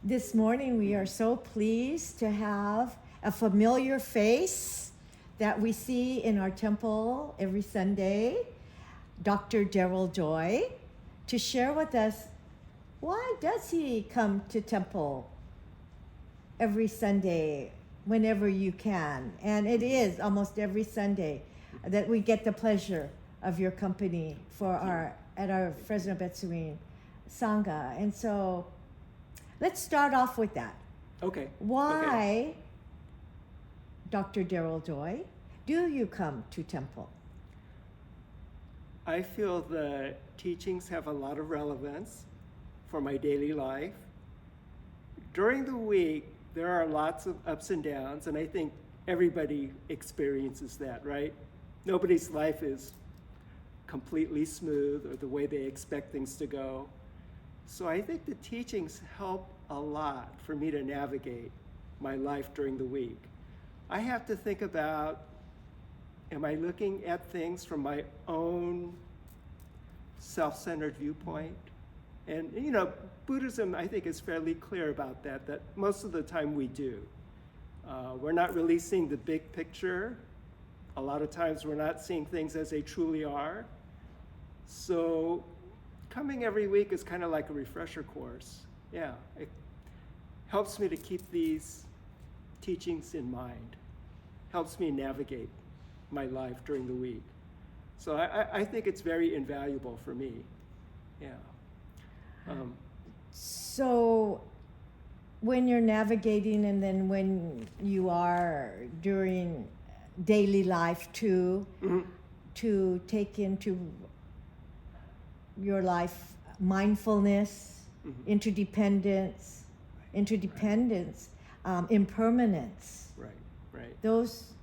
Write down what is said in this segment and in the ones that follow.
This morning we are so pleased to have a familiar face that we see in our temple every Sunday, Dr. Daryl Doi, to share with us why does he come to temple every Sunday whenever you can. And it is almost every Sunday that we get the pleasure of your company at our Fresno Betsuin Sangha. And so let's start off with that. Okay. Why, Dr. Daryl Doi, do you come to temple? I feel the teachings have a lot of relevance for my daily life. During the week, there are lots of ups and downs, and I think everybody experiences that, right? Nobody's life is completely smooth or the way they expect things to go. So I think the teachings help a lot for me to navigate my life during the week. I have to think about, am I looking at things from my own self-centered viewpoint? And, Buddhism, I think, is fairly clear about that most of the time we do. We're not really seeing the big picture. A lot of times we're not seeing things as they truly are. So coming every week is kind of like a refresher course. Yeah, it helps me to keep these teachings in mind, helps me navigate my life during the week. So I think it's very invaluable for me. Yeah. So when you're navigating and then when you are during daily life too, to take into your life mindfulness, interdependence, impermanence. Right. Those,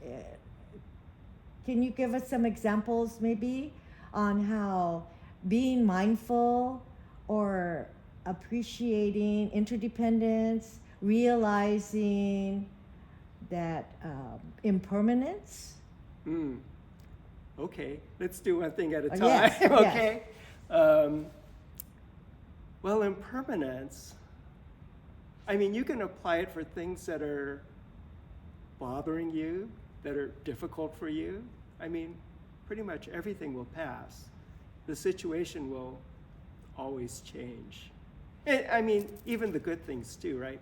can you give us some examples maybe on how being mindful or appreciating interdependence, realizing that impermanence? Okay, let's do one thing at a time. Yes, Okay. Well, impermanence, I mean, you can apply it for things that are bothering you, that are difficult for you. I mean, pretty much everything will pass. The situation will always change. And, I mean, even the good things too, right?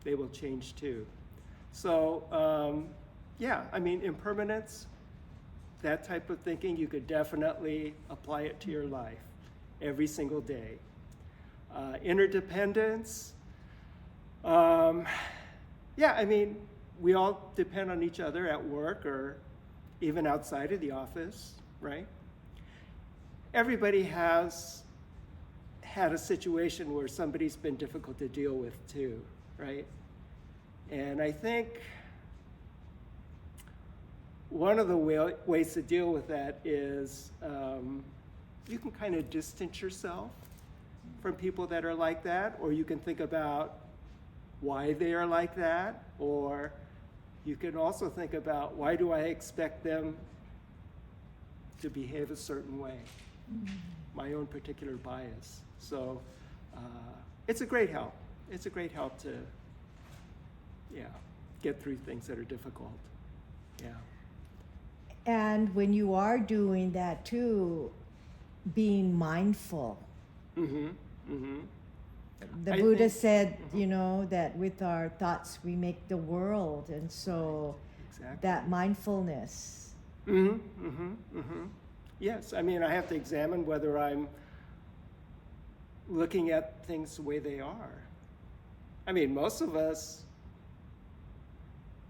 They will change too. So, impermanence, that type of thinking, you could definitely apply it to your life every single day. Interdependence, we all depend on each other at work or even outside of the office, right? Everybody has had a situation where somebody's been difficult to deal with too, right? And I think one of the ways to deal with that is you can kind of distance yourself from people that are like that, or you can think about why they are like that, or you can also think about why do I expect them to behave a certain way, my own particular bias. So it's a great help. It's a great help to, get through things that are difficult. Yeah. And when you are doing that too, being mindful. The Buddha said, that with our thoughts we make the world, and so exactly. that mindfulness. Yes, I mean, I have to examine whether I'm looking at things the way they are. I mean, most of us,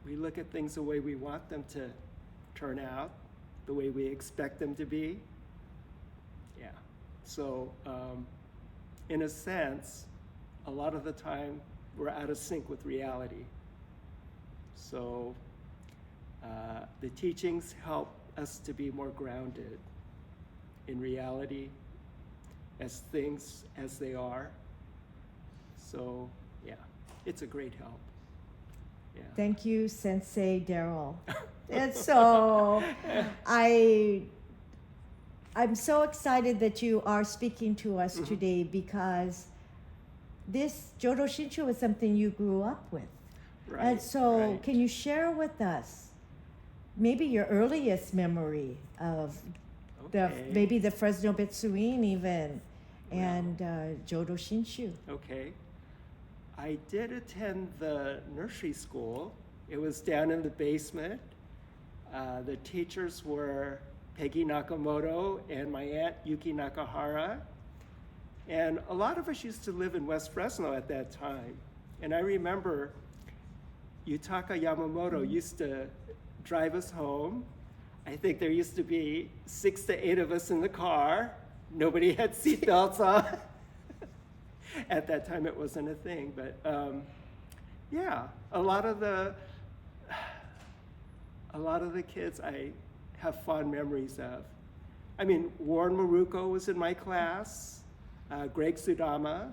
we look at things the way we want them to turn out, the way we expect them to be. Yeah. So, in a sense, a lot of the time, we're out of sync with reality. So, the teachings help us to be more grounded in reality, as things as they are. So, it's a great help. Yeah. Thank you, Sensei Daryl. And so I'm so excited that you are speaking to us today, because this Jodo Shinshu was something you grew up with. Right. And so, right. can you share with us maybe your earliest memory of maybe the Fresno Betsuin even, and Jodo Shinshu? Okay. I did attend the nursery school. It was down in the basement. The teachers were Peggy Nakamoto and my aunt Yuki Nakahara. And a lot of us used to live in West Fresno at that time. And I remember Yutaka Yamamoto used to drive us home. I think there used to be 6 to 8 of us in the car. Nobody had seatbelts on. At that time, it wasn't a thing. But yeah, a lot of the kids I have fond memories of. I mean, Warren Maruko was in my class. Greg Sudama.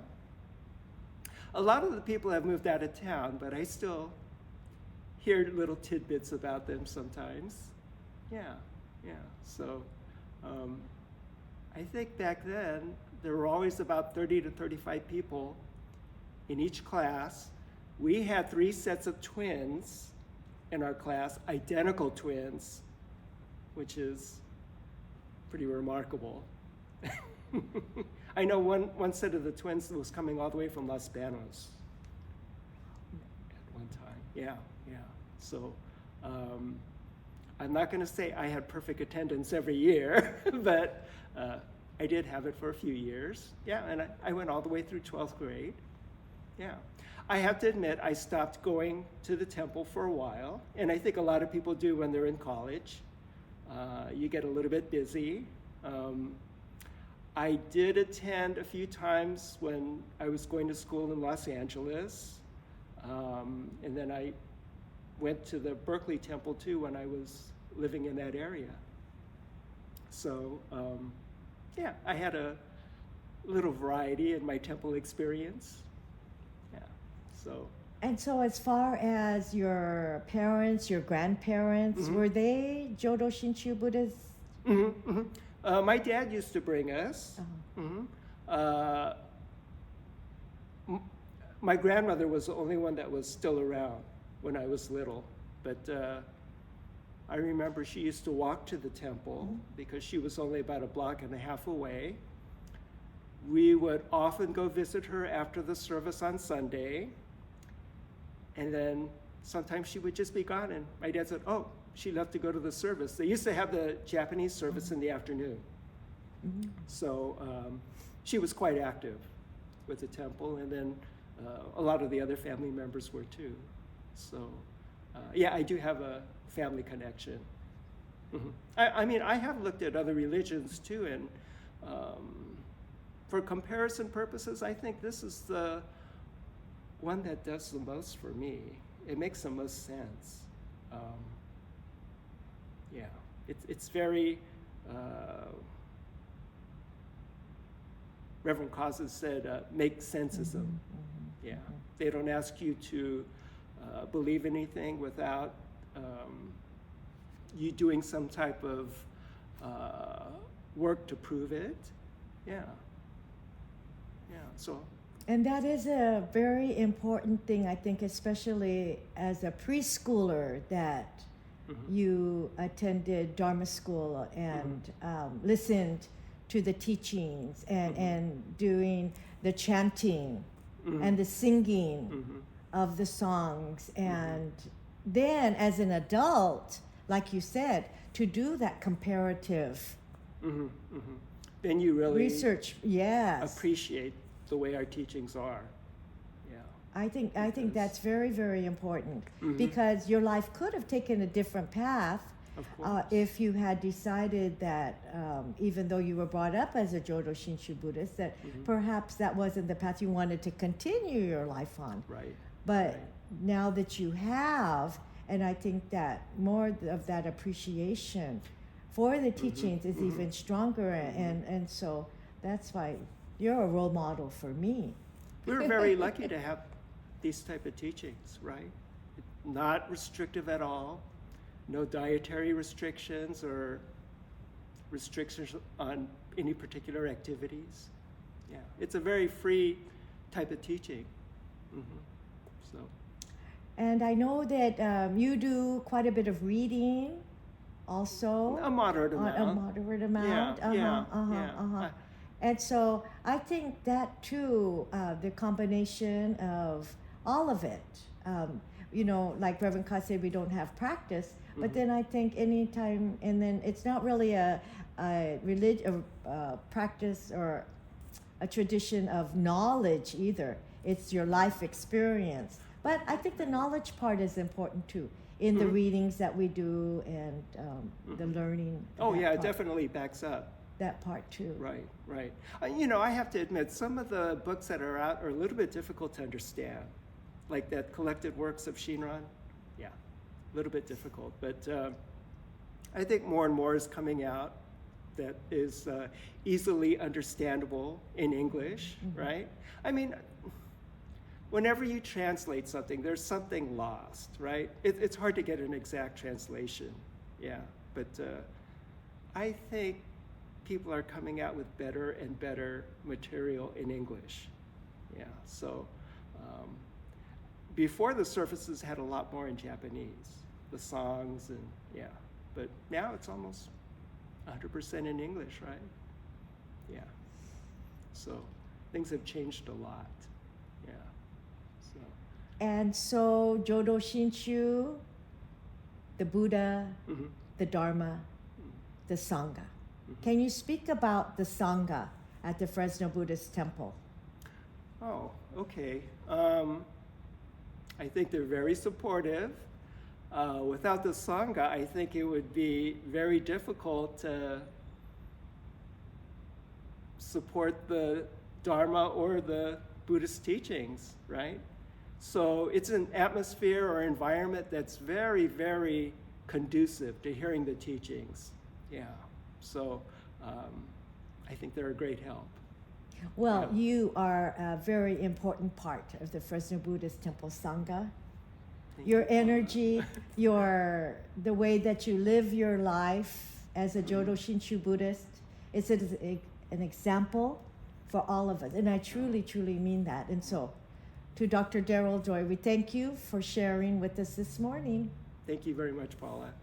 A lot of the people have moved out of town, but I still hear little tidbits about them sometimes. Yeah. So I think back then there were always about 30 to 35 people in each class. We had 3 sets of twins in our class, identical twins, which is pretty remarkable. I know one set of the twins was coming all the way from Los Banos at one time. Yeah. So I'm not going to say I had perfect attendance every year, but I did have it for a few years. Yeah, and I went all the way through 12th grade. Yeah. I have to admit, I stopped going to the temple for a while, and I think a lot of people do when they're in college. You get a little bit busy. I did attend a few times when I was going to school in Los Angeles, and then I went to the Berkeley Temple too when I was living in that area. So yeah, I had a little variety in my temple experience. Yeah, so. And so as far as your parents, your grandparents, were they Jodo Shinshu Buddhists? My dad used to bring us. My grandmother was the only one that was still around when I was little, but I remember she used to walk to the temple because she was only about a block and a half away. We would often go visit her after the service on Sunday, and then sometimes she would just be gone, and my dad said, oh, she left to go to the service. They used to have the Japanese service in the afternoon. So she was quite active with the temple, and then a lot of the other family members were too. So yeah, I do have a family connection. I mean, I have looked at other religions too, and for comparison purposes, I think this is the one that does the most for me. It makes the most sense. Yeah, it's very, Reverend Causes said, make sensism. Yeah, they don't ask you to believe anything without you doing some type of work to prove it. Yeah, so. And that is a very important thing, I think, especially as a preschooler, that you attended Dharma school and listened to the teachings and doing the chanting and the singing of the songs. And then as an adult, like you said, to do that comparative then you really research, yes, appreciate the way our teachings are. Yeah, I think that's very, very important, because your life could have taken a different path if you had decided that even though you were brought up as a Jodo Shinshu Buddhist, that perhaps that wasn't the path you wanted to continue your life on. Right. But now that you have, and I think that more of that appreciation for the teachings is even stronger, and so that's why you're a role model for me. We're very lucky to have these type of teachings, right? Not restrictive at all, no dietary restrictions or restrictions on any particular activities. Yeah, it's a very free type of teaching. Hmm. So. And I know that you do quite a bit of reading also. A moderate amount. A moderate amount. Yeah. And so I think that too, the combination of all of it, like Reverend Ka said, we don't have practice, but then I think anytime, and then it's not really a practice or a tradition of knowledge either. It's your life experience. But I think the knowledge part is important too, in the readings that we do and the learning. Oh yeah, it part. definitely backs up. That part too. Right. I have to admit, some of the books that are out are a little bit difficult to understand, like that Collected Works of Shinran. Yeah, a little bit difficult, but I think more and more is coming out that is easily understandable in English, right? I mean, whenever you translate something, there's something lost, right? It's hard to get an exact translation, yeah, but I think people are coming out with better and better material in English. Yeah, so before the services had a lot more in Japanese, the songs and yeah, but now it's almost 100% in English, right? Yeah, so things have changed a lot, yeah. So. And so Jodo Shinshu, the Buddha, the Dharma, the Sangha. Can you speak about the Sangha at the Fresno Buddhist Temple? Oh, okay. I think they're very supportive. Without the Sangha, I think it would be very difficult to support the Dharma or the Buddhist teachings, right? So it's an atmosphere or environment that's very, very conducive to hearing the teachings. Yeah. So I think they're a great help. Well, you are a very important part of the Fresno Buddhist Temple Sangha. Your energy, the way that you live your life as a Jodo Shinshu Buddhist, it's an example for all of us. And I truly, truly mean that. And so, to Dr. Daryl Doi, we thank you for sharing with us this morning. Thank you very much, Paula.